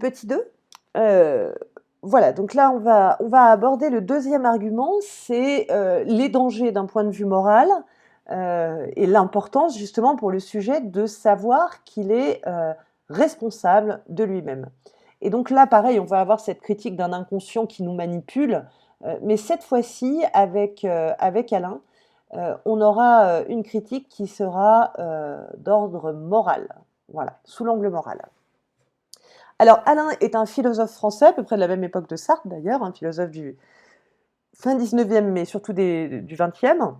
Petit 2. Euh, voilà, donc là, on va aborder le deuxième argument, c'est les dangers d'un point de vue moral et l'importance justement pour le sujet de savoir qu'il est responsable de lui-même. Et donc là, pareil, on va avoir cette critique d'un inconscient qui nous manipule, mais cette fois-ci, avec Alain, on aura une critique qui sera d'ordre moral, voilà, sous l'angle moral. Alors, Alain est un philosophe français, à peu près de la même époque de Sartre d'ailleurs, un philosophe du fin 19e, mais surtout du 20e.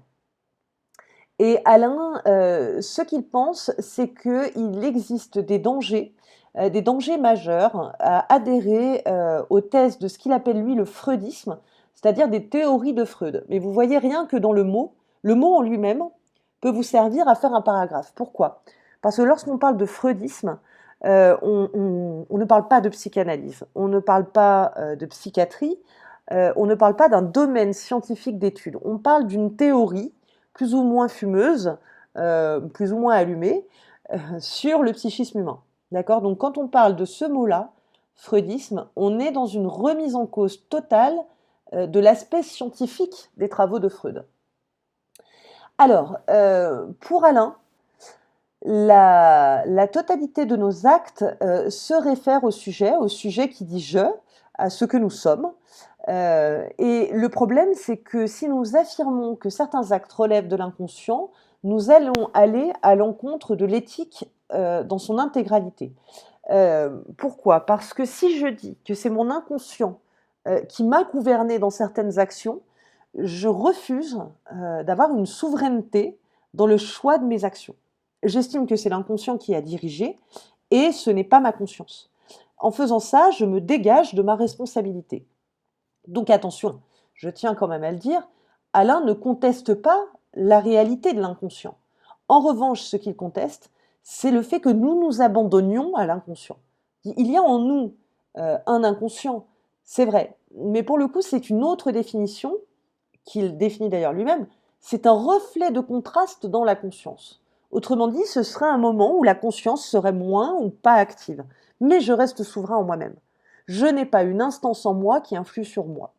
Et Alain, ce qu'il pense, c'est qu'il existe des dangers majeurs à adhérer aux thèses de ce qu'il appelle lui le freudisme, c'est-à-dire des théories de Freud. Mais vous voyez rien que dans le mot en lui-même peut vous servir à faire un paragraphe. Pourquoi? Parce que lorsqu'on parle de freudisme, on ne parle pas de psychanalyse, on ne parle pas de psychiatrie, on ne parle pas d'un domaine scientifique d'étude. On parle d'une théorie plus ou moins fumeuse, plus ou moins allumée, sur le psychisme humain. D'accord? Donc quand on parle de ce mot-là, freudisme, on est dans une remise en cause totale de l'aspect scientifique des travaux de Freud. Alors, pour Alain, la totalité de nos actes se réfère au sujet qui dit je, à ce que nous sommes. Et le problème, c'est que si nous affirmons que certains actes relèvent de l'inconscient, nous allons aller à l'encontre de l'éthique dans son intégralité. Pourquoi? Parce que si je dis que c'est mon inconscient qui m'a gouverné dans certaines actions, je refuse d'avoir une souveraineté dans le choix de mes actions. J'estime que c'est l'inconscient qui a dirigé et ce n'est pas ma conscience. En faisant ça, je me dégage de ma responsabilité. Donc attention, je tiens quand même à le dire, Alain ne conteste pas la réalité de l'inconscient. En revanche, ce qu'il conteste, c'est le fait que nous nous abandonnions à l'inconscient. Il y a en nous un inconscient, c'est vrai, mais pour le coup, c'est une autre définition qu'il définit d'ailleurs lui-même, c'est un reflet de contraste dans la conscience. Autrement dit, ce serait un moment où la conscience serait moins ou pas active, mais je reste souverain en moi-même. Je n'ai pas une instance en moi qui influe sur moi.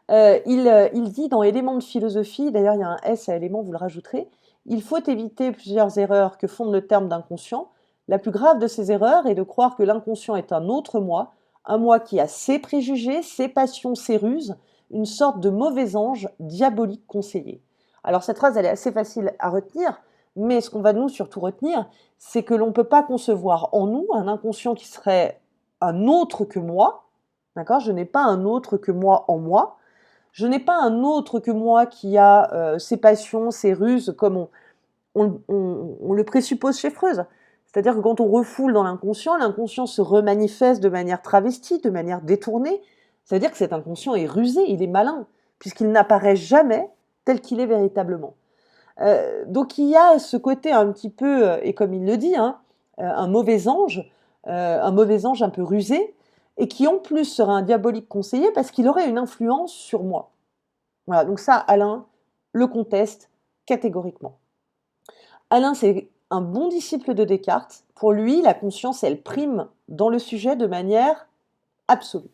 Il dit dans Éléments de philosophie, d'ailleurs il y a un S à éléments, vous le rajouterez, il faut éviter plusieurs erreurs que fonde le terme d'inconscient. La plus grave de ces erreurs est de croire que l'inconscient est un autre moi, un moi qui a ses préjugés, ses passions, ses ruses, une sorte de mauvais ange diabolique conseiller. Alors cette phrase, elle est assez facile à retenir, mais ce qu'on va nous surtout retenir, c'est que l'on ne peut pas concevoir en nous un inconscient qui serait un autre que moi, d'accord? Je n'ai pas un autre que moi en moi, je n'ai pas un autre que moi qui a ses passions, ses ruses, comme on le présuppose chez Freud. C'est-à-dire que quand on refoule dans l'inconscient se remanifeste de manière travestie, de manière détournée. Ça veut dire que cet inconscient est rusé, il est malin, puisqu'il n'apparaît jamais tel qu'il est véritablement. Donc il y a ce côté un petit peu, et comme il le dit, hein, un mauvais ange un peu rusé, et qui en plus serait un diabolique conseiller parce qu'il aurait une influence sur moi. Voilà, donc ça, Alain le conteste catégoriquement. Alain, c'est un bon disciple de Descartes. Pour lui, la conscience, elle prime dans le sujet de manière absolue.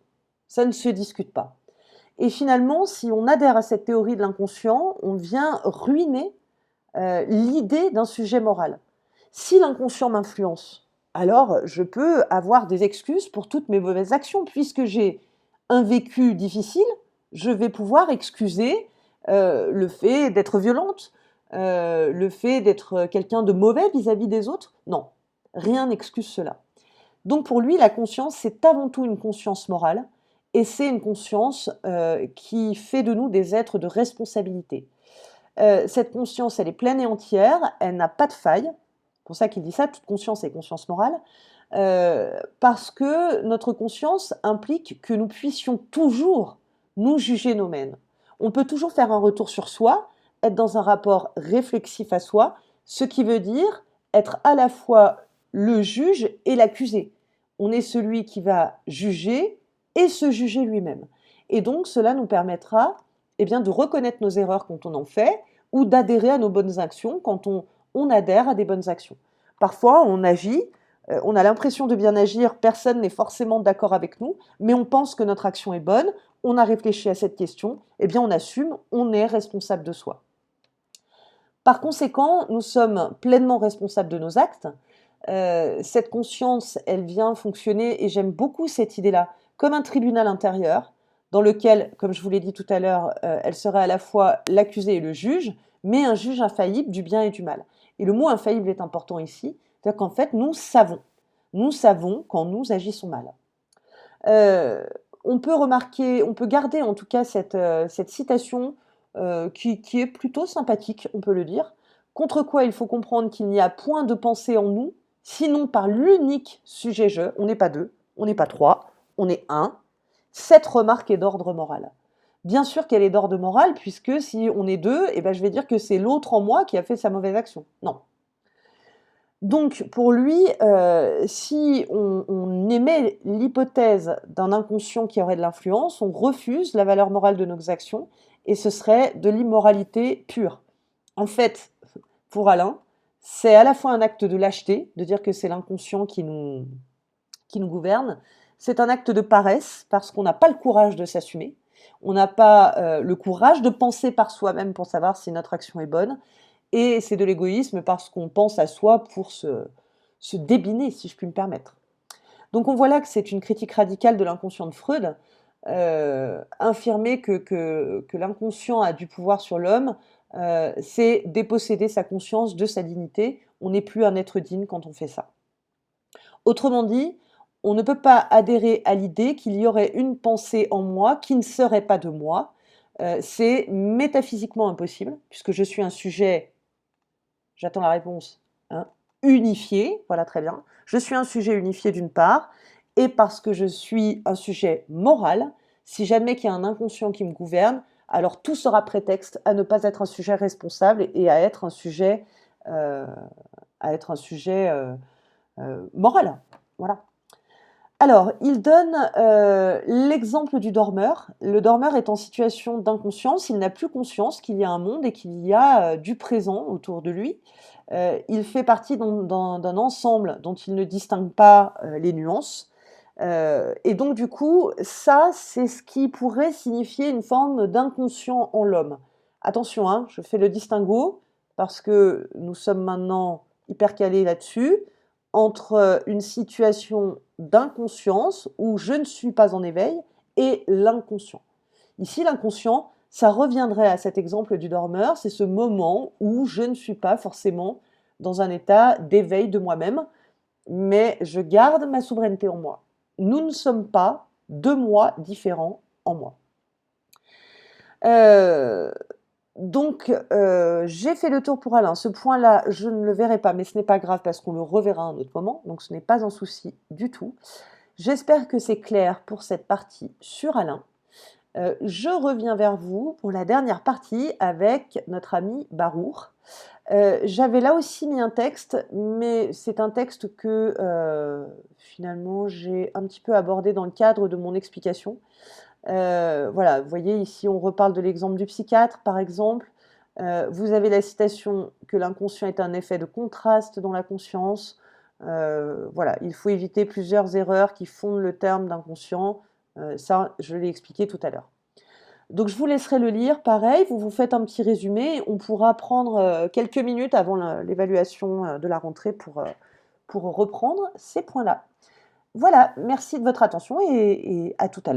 Ça ne se discute pas. Et finalement, si on adhère à cette théorie de l'inconscient, on vient ruiner l'idée d'un sujet moral. Si l'inconscient m'influence, alors je peux avoir des excuses pour toutes mes mauvaises actions. Puisque j'ai un vécu difficile, je vais pouvoir excuser le fait d'être violente, le fait d'être quelqu'un de mauvais vis-à-vis des autres. Non, rien n'excuse cela. Donc pour lui, la conscience, c'est avant tout une conscience morale, et c'est une conscience qui fait de nous des êtres de responsabilité. Cette conscience, elle est pleine et entière, elle n'a pas de faille. C'est pour ça qu'il dit ça, toute conscience est conscience morale. Parce que notre conscience implique que nous puissions toujours nous juger nous-mêmes. On peut toujours faire un retour sur soi, être dans un rapport réflexif à soi, ce qui veut dire être à la fois le juge et l'accusé. On est celui qui va juger et se juger lui-même. Et donc cela nous permettra de reconnaître nos erreurs quand on en fait, ou d'adhérer à nos bonnes actions quand on adhère à des bonnes actions. Parfois, on agit On a l'impression de bien agir, personne n'est forcément d'accord avec nous, mais on pense que notre action est bonne, on a réfléchi à cette question, eh bien on assume, on est responsable de soi. Par conséquent, nous sommes pleinement responsables de nos actes. Cette conscience, elle vient fonctionner, et j'aime beaucoup cette idée-là, comme un tribunal intérieur, dans lequel, comme je vous l'ai dit tout à l'heure, elle serait à la fois l'accusé et le juge, mais un juge infaillible du bien et du mal. Et le mot infaillible est important ici, c'est-à-dire qu'en fait, nous savons quand nous agissons mal. On peut remarquer, on peut garder en tout cas cette citation qui est plutôt sympathique, on peut le dire. Contre quoi il faut comprendre qu'il n'y a point de pensée en nous, sinon par l'unique sujet-je. On n'est pas deux, on n'est pas trois, on est un. Cette remarque est d'ordre moral. Bien sûr qu'elle est d'ordre moral, puisque si on est deux, eh ben je vais dire que c'est l'autre en moi qui a fait sa mauvaise action. Non. Donc, pour lui, si on émet l'hypothèse d'un inconscient qui aurait de l'influence, on refuse la valeur morale de nos actions, et ce serait de l'immoralité pure. En fait, pour Alain, c'est à la fois un acte de lâcheté, de dire que c'est l'inconscient qui nous gouverne, c'est un acte de paresse, parce qu'on n'a pas le courage de s'assumer, on n'a pas le courage de penser par soi-même pour savoir si notre action est bonne, et c'est de l'égoïsme parce qu'on pense à soi pour se débiner, si je puis me permettre. Donc on voit là que c'est une critique radicale de l'inconscient de Freud, affirmer que l'inconscient a du pouvoir sur l'homme, c'est déposséder sa conscience de sa dignité. On n'est plus un être digne quand on fait ça. Autrement dit, on ne peut pas adhérer à l'idée qu'il y aurait une pensée en moi qui ne serait pas de moi. C'est métaphysiquement impossible, puisque je suis un sujet, j'attends la réponse, hein, unifié, voilà très bien. Je suis un sujet unifié d'une part, et parce que je suis un sujet moral, si jamais qu'il y a un inconscient qui me gouverne, alors tout sera prétexte à ne pas être un sujet responsable et à être un sujet, moral. Voilà. Alors, il donne l'exemple du dormeur. Le dormeur est en situation d'inconscience, il n'a plus conscience qu'il y a un monde et qu'il y a du présent autour de lui. Il fait partie d'un ensemble dont il ne distingue pas les nuances. Et donc, du coup, ça, c'est ce qui pourrait signifier une forme d'inconscient en l'homme. Attention, hein, je fais le distinguo, parce que nous sommes maintenant hyper calés là-dessus, entre une situation d'inconscience où je ne suis pas en éveil et l'inconscient. Ici, l'inconscient, ça reviendrait à cet exemple du dormeur, c'est ce moment où je ne suis pas forcément dans un état d'éveil de moi-même, mais je garde ma souveraineté en moi. Nous ne sommes pas deux moi différents en moi. Donc, j'ai fait le tour pour Alain. Ce point-là, je ne le verrai pas, mais ce n'est pas grave parce qu'on le reverra à un autre moment, donc ce n'est pas un souci du tout. J'espère que c'est clair pour cette partie sur Alain. Je reviens vers vous pour la dernière partie avec notre ami Barour. J'avais là aussi mis un texte, mais c'est un texte que finalement j'ai un petit peu abordé dans le cadre de mon explication. Voilà, vous voyez ici on reparle de l'exemple du psychiatre par exemple. Vous avez la citation que l'inconscient est un effet de contraste dans la conscience. Voilà, il faut éviter plusieurs erreurs qui fondent le terme d'inconscient. Ça, je l'ai expliqué tout à l'heure. Donc je vous laisserai le lire, pareil, vous vous faites un petit résumé, on pourra prendre quelques minutes avant l'évaluation de la rentrée pour reprendre ces points-là. Voilà, merci de votre attention et à tout à l'heure.